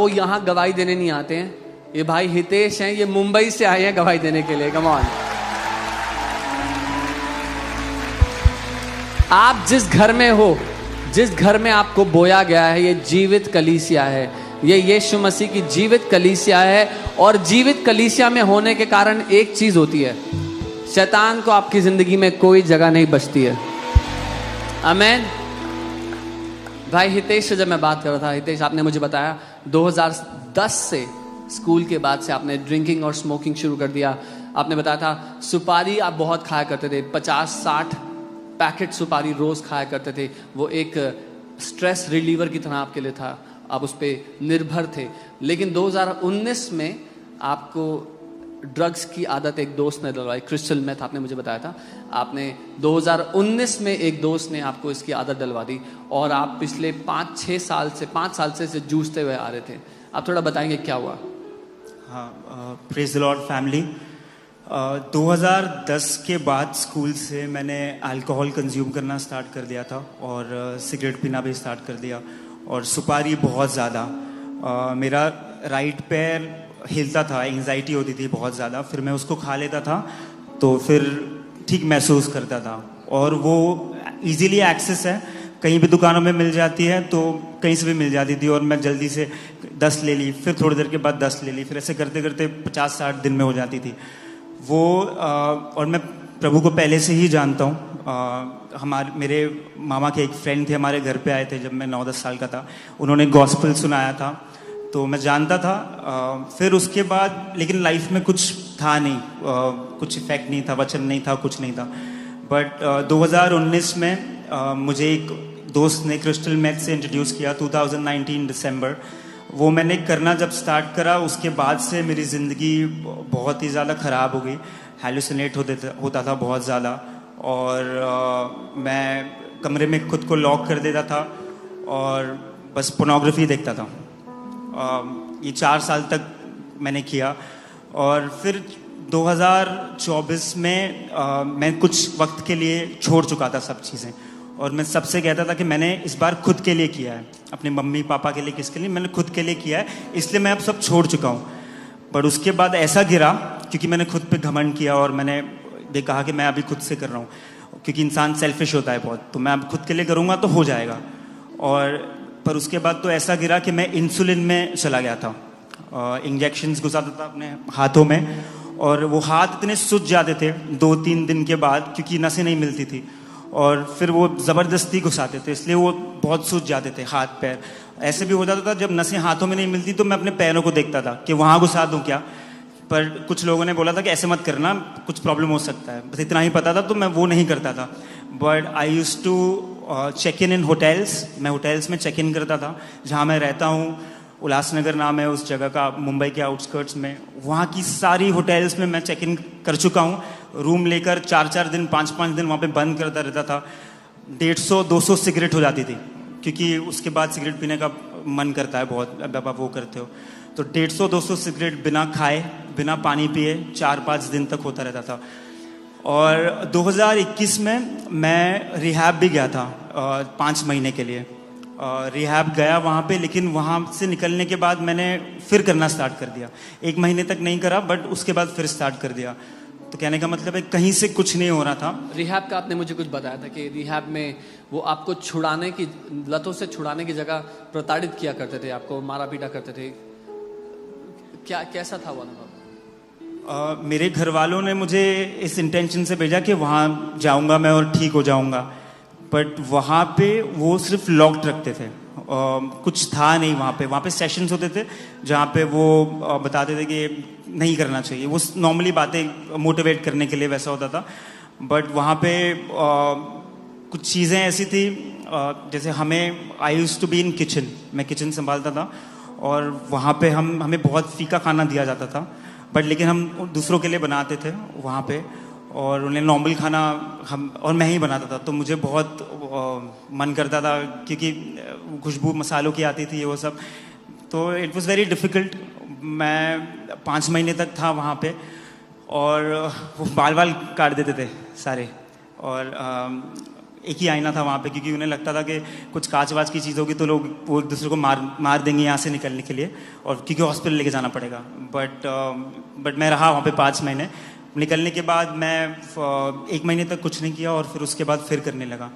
वो यहाँ गवाही देने नहीं आते हैं। ये भाई हितेश हैं, ये मुंबई से आए हैं गवाही देने के लिए। Come on. आप जिस घर में हो, जिस घर में आपको बोया गया है, ये जीवित कलीसिया है। ये यीशु मसीह की जीवित कलीसिया है। और जीवित कलीसिया में होने के कारण एक चीज होती है, शैतान को आपकी जिंदगी में कोई जगह नहीं बचती है। आमीन। भाई हितेश से जब मैं बात कर रहा था, हितेश आपने मुझे बताया 2010 से स्कूल के बाद से आपने ड्रिंकिंग और स्मोकिंग शुरू कर दिया। आपने बताया था सुपारी आप बहुत खाया करते थे, 50-60 पैकेट सुपारी रोज खाया करते थे। वो एक स्ट्रेस रिलीवर की तरह आपके लिए था, आप उस पर निर्भर थे। लेकिन 2019 में आपको ड्रग्स की आदत एक दोस्त ने डलवाई, क्रिस्टल मेथ आपने मुझे बताया था। आपने 2019 में एक दोस्त ने आपको इसकी आदत डलवा दी और आप पिछले 5 साल से जूझते हुए आ रहे थे। आप थोड़ा बताएंगे क्या हुआ? हाँ, प्रेज द लॉर्ड फैमिली। 2010 के बाद स्कूल से मैंने अल्कोहल कंज्यूम करना स्टार्ट कर दिया था और सिगरेट पीना भी स्टार्ट कर दिया और सुपारी बहुत ज़्यादा। मेरा राइट पैर हिलता था, एंजाइटी होती थी बहुत ज़्यादा, फिर मैं उसको खा लेता था तो फिर ठीक महसूस करता था। और वो इजीली एक्सेस है, कहीं भी दुकानों में मिल जाती है तो कहीं से भी मिल जाती थी। और मैं जल्दी से 10 ले ली, फिर थोड़ी देर के बाद 10 ले ली, फिर ऐसे करते करते 50-60 दिन में हो जाती थी वो। और मैं प्रभु को पहले से ही जानता हूँ। मेरे मामा के एक फ्रेंड थे, हमारे घर पे आए थे जब मैं 9-10 साल का था। उन्होंने गॉस्पेल सुनाया था तो मैं जानता था। फिर उसके बाद लेकिन लाइफ में कुछ था नहीं, कुछ इफेक्ट नहीं था, वचन नहीं था, कुछ नहीं था। बट 2019 में मुझे एक दोस्त ने क्रिस्टल मेथ से इंट्रोड्यूस किया, 2019 दिसंबर। वो मैंने करना जब स्टार्ट करा, उसके बाद से मेरी ज़िंदगी बहुत ही ज़्यादा ख़राब हो गई। हेलुसिनेट होता था बहुत ज़्यादा और मैं कमरे में खुद को लॉक कर देता था और बस पोर्नोग्राफी देखता था। ये 4 साल तक मैंने किया। और फिर 2024 में मैं कुछ वक्त के लिए छोड़ चुका था सब चीज़ें और मैं सबसे कहता था कि मैंने इस बार खुद के लिए किया है, अपने मम्मी पापा के लिए, किसके लिए, मैंने खुद के लिए किया है, इसलिए मैं अब सब छोड़ चुका हूँ। पर उसके बाद ऐसा गिरा क्योंकि मैंने खुद पे घमंड किया और मैंने ये कहा कि मैं अभी खुद से कर रहा हूँ, क्योंकि इंसान सेल्फिश होता है बहुत, तो मैं अब खुद के लिए करूँगा तो हो जाएगा। और पर उसके बाद तो ऐसा गिरा कि मैं इंसुलिन में चला गया था। इंजेक्शंस घुसाता था अपने हाथों में और वो हाथ इतने सूज जाते थे 2-3 दिन के बाद, क्योंकि नसें नहीं मिलती थी और फिर वो ज़बरदस्ती घुसाते थे, इसलिए वो बहुत सूज जाते थे हाथ पैर। ऐसे भी हो जाता था जब नसें हाथों में नहीं मिलती तो मैं अपने पैरों को देखता था कि वहाँ घुसा दूँ क्या। पर कुछ लोगों ने बोला था कि ऐसे मत करना, कुछ प्रॉब्लम हो सकता है, बस इतना ही पता था, तो मैं वो नहीं करता था। But I used to check in hotels. मैं होटल्स में चेक इन करता था जहाँ मैं रहता हूँ, उल्लासनगर नाम है उस जगह का, मुंबई के आउटस्कर्ट्स में। वहाँ की सारी होटल्स में मैं चेक इन कर चुका हूँ, रूम लेकर 4-4 दिन 5-5 दिन वहाँ पे बंद करता रहता था। 150-200 सिगरेट हो जाती थी, क्योंकि उसके बाद सिगरेट पीने का मन करता है बहुत, अब आप वो करते हो तो 150-200 सिगरेट बिना खाए बिना पानी पिए 4-5 दिन तक होता रहता था। और 2021 में मैं रिहैब भी गया था 5 महीने के लिए। रिहैब गया वहाँ पे, लेकिन वहाँ से निकलने के बाद मैंने फिर करना स्टार्ट कर दिया। 1 महीने तक नहीं करा, बट उसके बाद फिर स्टार्ट कर दिया। तो कहने का मतलब है कहीं से कुछ नहीं हो रहा था। रिहैब का आपने मुझे कुछ बताया था कि रिहैब में वो आपको छुड़ाने की, लतों से छुड़ाने की जगह प्रताड़ित किया करते थे, आपको मारा पीटा करते थे। क्या कैसा था वो अनुभव? मेरे घर वालों ने मुझे इस इंटेंशन से भेजा कि वहाँ जाऊँगा मैं और ठीक हो जाऊँगा, बट वहाँ पे वो सिर्फ लॉक्ड रखते थे। कुछ था नहीं वहाँ पे सेशंस होते थे जहाँ पे वो बताते थे कि नहीं करना चाहिए, वो नॉर्मली बातें मोटिवेट करने के लिए वैसा होता था। बट वहाँ पे कुछ चीज़ें ऐसी थी, जैसे हमें I used to be in kitchen, मैं किचन संभालता था और वहाँ पे हमें बहुत फीका खाना दिया जाता था, बट लेकिन हम दूसरों के लिए बनाते थे वहाँ पे, और उन्हें नॉर्मल खाना और मैं ही बनाता था। तो मुझे बहुत मन करता था क्योंकि खुशबू मसालों की आती थी वो सब, तो इट वाज वेरी डिफ़िकल्ट। मैं 5 महीने तक था वहाँ पे और वो बाल काट देते थे सारे, और एक ही आईना था वहाँ पे, क्योंकि उन्हें लगता था कि कुछ कांच वाच की चीज़ होगी तो लोग वो एक दूसरे को मार देंगे यहाँ से निकलने के लिए, और क्योंकि हॉस्पिटल लेके जाना पड़ेगा। बट मैं रहा वहाँ पे 5 महीने। निकलने के बाद मैं 1 महीने तक कुछ नहीं किया, और फिर उसके बाद फिर करने लगा।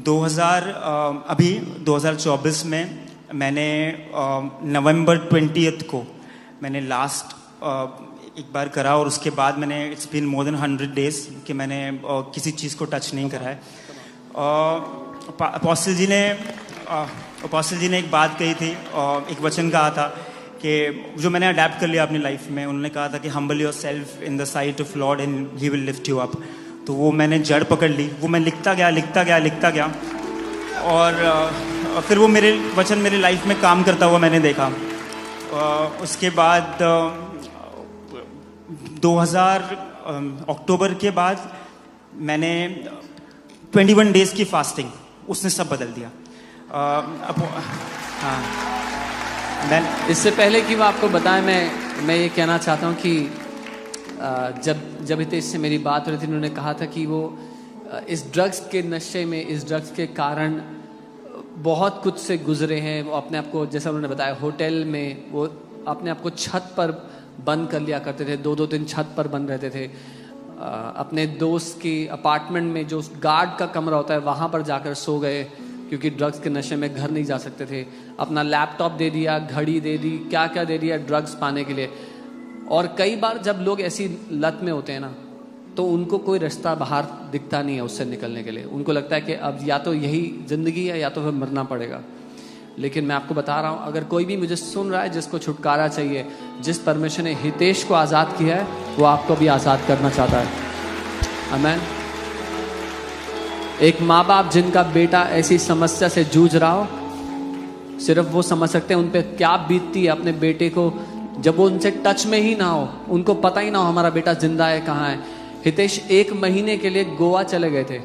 2024 में मैंने नवंबर 20 को मैंने लास्ट एक बार करा, और उसके बाद मैंने it's been more than 100 days कि मैंने किसी चीज़ को टच नहीं करा है। अपोस्टल जी ने एक बात कही थी, एक वचन कहा था कि जो मैंने अडेप्ट कर लिया अपनी लाइफ में। उन्होंने कहा था कि humble your self in the site of Lord and he will lift you up. तो वो मैंने जड़ पकड़ ली, वो मैं लिखता गया, और फिर वो मेरे वचन मेरी लाइफ में काम करता हुआ मैंने देखा। उसके बाद 2000 अक्टूबर के बाद मैंने 21 डेज की फास्टिंग, उसने सब बदल दिया। हाँ, इससे पहले कि वो आपको बताएं, मैं ये कहना चाहता हूँ कि जब हितेश से मेरी बात हो रही थी, उन्होंने कहा था कि वो इस ड्रग्स के नशे में, इस ड्रग्स के कारण बहुत कुछ से गुजरे हैं। वो अपने आप को, जैसा उन्होंने बताया, होटल में वो अपने आप को छत पर बंद कर लिया करते थे, 2-2 दिन छत पर बंद रहते थे। अपने दोस्त की अपार्टमेंट में जो गार्ड का कमरा होता है वहाँ पर जाकर सो गए, क्योंकि ड्रग्स के नशे में घर नहीं जा सकते थे। अपना लैपटॉप दे दिया, घड़ी दे दी, क्या क्या दे दिया ड्रग्स पाने के लिए। और कई बार जब लोग ऐसी लत में होते हैं ना, तो उनको कोई रास्ता बाहर दिखता नहीं है उससे निकलने के लिए। उनको लगता है कि अब या तो यही ज़िंदगी है या तो फिर मरना पड़ेगा। लेकिन मैं आपको बता रहा हूँ, अगर कोई भी मुझे सुन रहा है जिसको छुटकारा चाहिए, जिस परमेश्वर ने हितेश को आज़ाद किया है, वो आपको भी आज़ाद करना चाहता है। आमीन। एक माँ बाप जिनका बेटा ऐसी समस्या से जूझ रहा हो, सिर्फ वो समझ सकते हैं उन पर क्या बीतती है अपने बेटे को, जब वो उनसे टच में ही ना हो, उनको पता ही ना हो हमारा बेटा जिंदा है, कहाँ है। हितेश 1 महीने के लिए गोवा चले गए थे,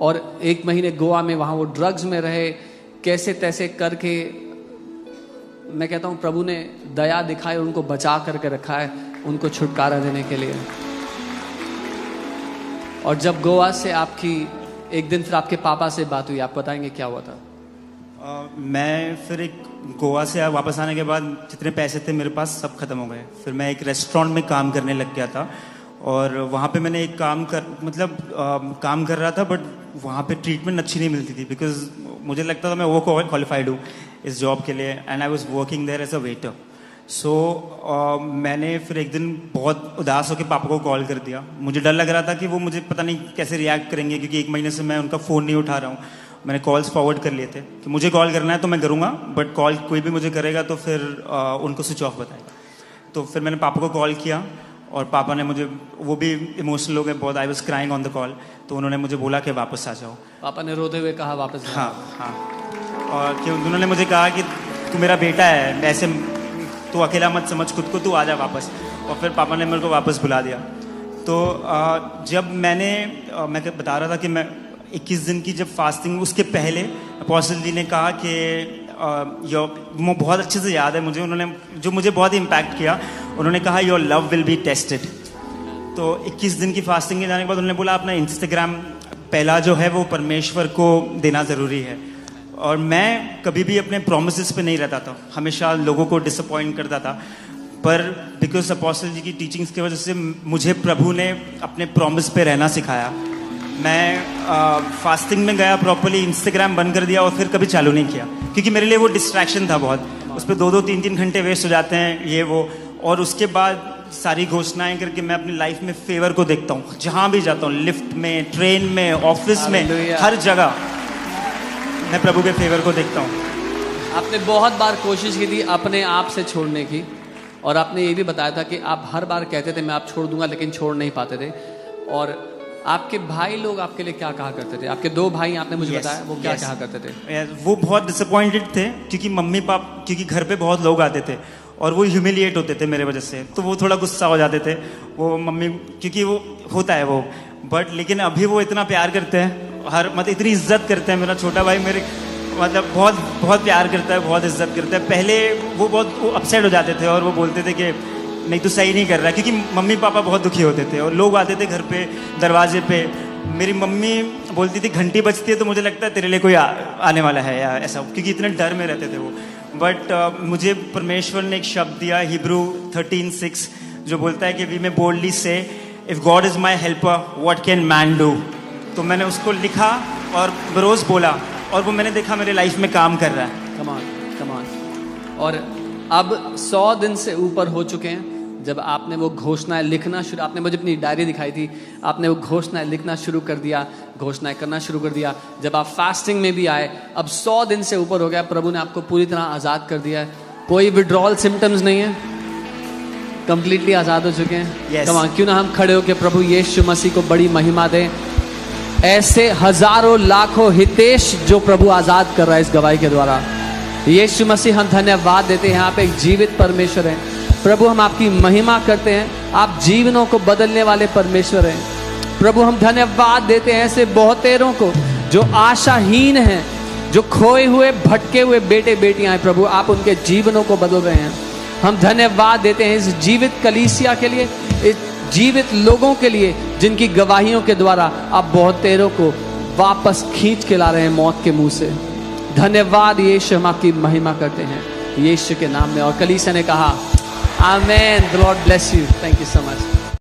और 1 महीने गोवा में वहाँ वो ड्रग्स में रहे, कैसे तैसे करके। मैं कहता हूँ प्रभु ने दया दिखाई और उनको बचा करके रखा है, उनको छुटकारा देने के लिए। और जब गोवा से आपकी एक दिन फिर आपके पापा से बात हुई, आप बताएंगे क्या हुआ था? मैं फिर एक गोवा से वापस आने के बाद जितने पैसे थे मेरे पास सब खत्म हो गए। फिर मैं एक रेस्टोरेंट में काम करने लग गया था, और वहाँ पे मैंने एक काम कर रहा था, बट वहाँ पे ट्रीटमेंट अच्छी नहीं मिलती थी, बिकॉज मुझे लगता था मैं वो क्वालिफाइड हूँ इस जॉब के लिए, and I was working there as a waiter. So मैंने फिर एक दिन बहुत उदास होकर पापा को कॉल कर दिया। मुझे डर लग रहा था कि वो मुझे पता नहीं कैसे रिएक्ट करेंगे, क्योंकि 1 महीने से मैं उनका फ़ोन नहीं उठा रहा हूँ। मैंने कॉल्स फॉरवर्ड कर लिए थे कि मुझे कॉल करना है तो मैं करूँगा, बट कॉल कोई भी मुझे करेगा तो फिर उनको स्विच ऑफ बताएगा। तो फिर मैंने पापा को कॉल किया, और पापा ने मुझे, वो भी इमोशनल हो गए बहुत, I was crying on the call. तो उन्होंने मुझे बोला कि वापस आ जाओ। पापा ने रोते हुए कहा वापस? हाँ। और कि उन्होंने मुझे कहा कि तू मेरा बेटा है, ऐसे तू अकेला मत समझ खुद को, तू आ जा वापस। और फिर पापा ने मेरे को वापस बुला दिया। तो जब मैं बता रहा था कि मैं 21 दिन की जब फास्टिंग, उसके पहले अपोस्टल जी ने कहा कि वो बहुत अच्छे से याद है मुझे, उन्होंने जो मुझे बहुत इम्पैक्ट किया, उन्होंने कहा your love will be tested. तो 21 दिन की फास्टिंग के जाने के बाद उन्होंने बोला अपना इंस्टाग्राम पहला जो है वो परमेश्वर को देना ज़रूरी है। और मैं कभी भी अपने प्रोमिसेस पे नहीं रहता था, हमेशा लोगों को डिसअपॉइंट करता था, पर बिकॉज अपोस्टल जी की टीचिंग्स की वजह से मुझे प्रभु ने अपने प्रॉमिस पे रहना सिखाया। मैं फास्टिंग में गया, प्रॉपर्ली इंस्टाग्राम बंद कर दिया और फिर कभी चालू नहीं किया, क्योंकि मेरे लिए वो डिस्ट्रैक्शन था बहुत। उस पर 2-2, 3-3 घंटे वेस्ट हो जाते हैं ये वो। और उसके बाद सारी घोषणाएं करके मैं अपनी लाइफ में फेवर को देखता हूँ, जहाँ भी जाता हूँ, लिफ्ट में, ट्रेन में, ऑफिस में, हर जगह मैं प्रभु के फेवर को देखता हूँ। आपने बहुत बार कोशिश की थी अपने आप से छोड़ने की, और आपने ये भी बताया था कि आप हर बार कहते थे मैं आप छोड़ दूंगा, लेकिन छोड़ नहीं पाते थे। और आपके भाई लोग आपके लिए क्या कहा करते थे? आपके 2 भाई आपने मुझे बताया, वो क्या कहा करते थे? वो बहुत डिसअपॉइंटेड थे, क्योंकि मम्मी पापा, क्योंकि घर पे बहुत लोग आते थे और वो ह्यूमिलिएट होते थे मेरे वजह से, तो वो थोड़ा गुस्सा हो जाते थे वो मम्मी, क्योंकि वो होता है वो। बट लेकिन अभी वो इतना प्यार करते हैं, मतलब इतनी इज्जत करते हैं। मेरा छोटा भाई मेरे मतलब बहुत बहुत प्यार करता है, बहुत इज्जत करता है। पहले वो अपसेट हो जाते थे और वो बोलते थे कि नहीं तू सही नहीं कर रहा है, क्योंकि मम्मी पापा बहुत दुखी होते थे और लोग आते थे घर पे, दरवाजे पे, मेरी मम्मी बोलती थी घंटी बजती है तो मुझे लगता है तेरे लिए कोई आने वाला है या ऐसा, क्योंकि इतने डर में रहते थे वो। बट मुझे परमेश्वर ने एक शब्द दिया, हिब्रू 13:6, जो बोलता है कि वी में बोल्डली से if God is my helper what can man do. तो मैंने उसको लिखा और रोज बोला, और वो मैंने देखा मेरे लाइफ में काम कर रहा है। कमान। और अब 100 दिन से ऊपर हो चुके हैं जब आपने वो घोषणाएं लिखना शुरू, आपने मुझे अपनी डायरी दिखाई थी, आपने वो घोषणाएं लिखना शुरू कर दिया, घोषणाएं करना शुरू कर दिया। जब आप फास्टिंग में भी आए, अब 100 दिन से ऊपर हो गया, प्रभु ने आपको पूरी तरह आज़ाद कर दिया है, कोई विड्रॉल सिम्टम्स नहीं है, कंप्लीटली आज़ाद हो चुके हैं। कमां, क्यों ना हम खड़े होकर प्रभु यीशु मसीह को बड़ी महिमा दें। ऐसे हजारों लाखों हितेश जो प्रभु आज़ाद कर रहा है इस गवाही के द्वारा। यीशु मसीह हम धन्यवाद देते हैं, यहाँ पे एक जीवित परमेश्वर है प्रभु, हम आपकी महिमा करते हैं, आप जीवनों को बदलने वाले परमेश्वर हैं प्रभु। हम धन्यवाद देते हैं ऐसे बहुतेरों को जो आशाहीन हैं, जो खोए हुए भटके हुए बेटे बेटियां हैं प्रभु, आप उनके जीवनों को बदल रहे हैं। हम धन्यवाद देते हैं इस जीवित कलीसिया के लिए, इस जीवित लोगों के लिए जिनकी गवाहियों के द्वारा आप बहुतेरों को वापस खींच के ला रहे हैं मौत के मुंह से। धन्यवाद यीशु, हम आपकी महिमा करते हैं यीशु के नाम में। और कलीसिया ने कहा आमेन। The Lord bless you. Thank you so much.